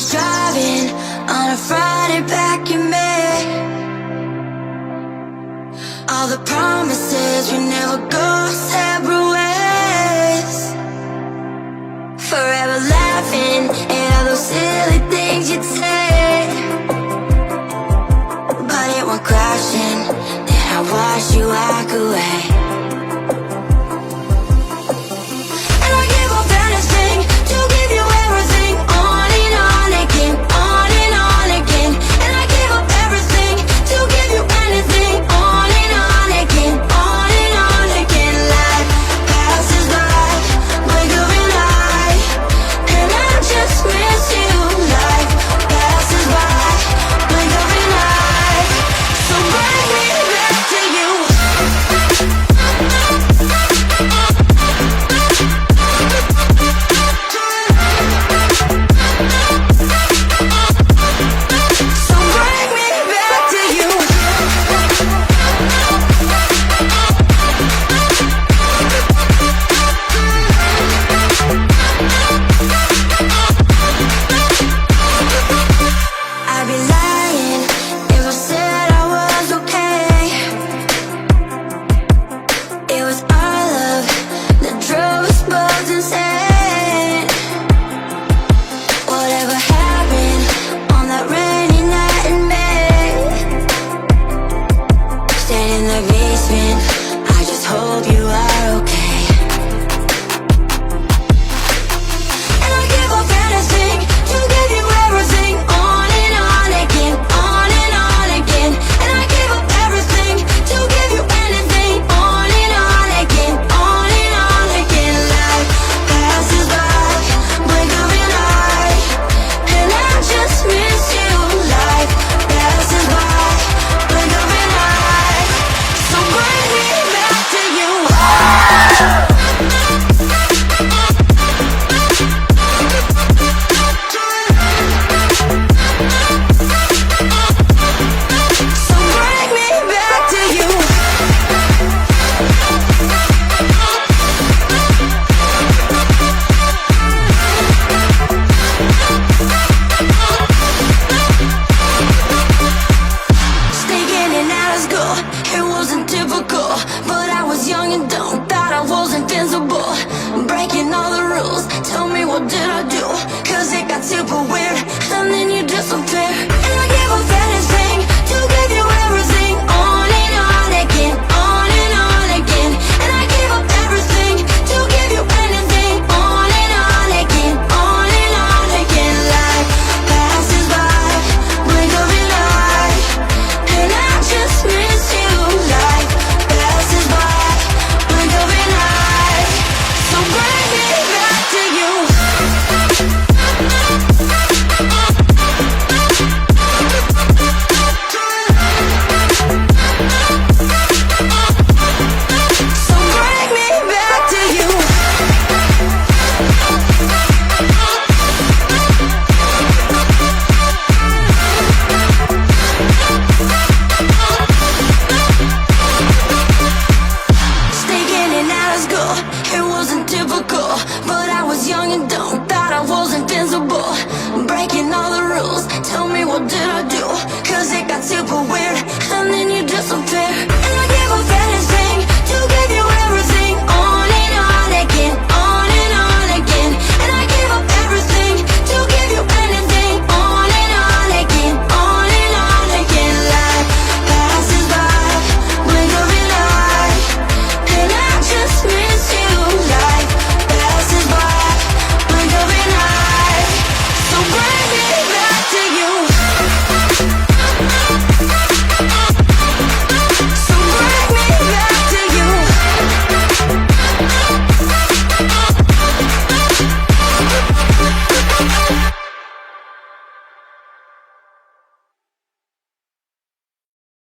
driving on a Friday back in May. All the promises we never go separate ways. Forever laughing at all those silly things you'd say, but it went crashing, then I watched you walk away. And I give up anything to give you everything, on and on again, on and on again. And I give up everything to give you anything, on and on again, on and on again. Life passes by, blink of an eye, and I just miss you. Life passes by, blink of an eye, so bring me back to you. So bring me back to you. I'd be lying if I said I was okay. It was our love that drove us both insane. Whatever happened on that rainy night in May? Stayed in the basement, I just hope you are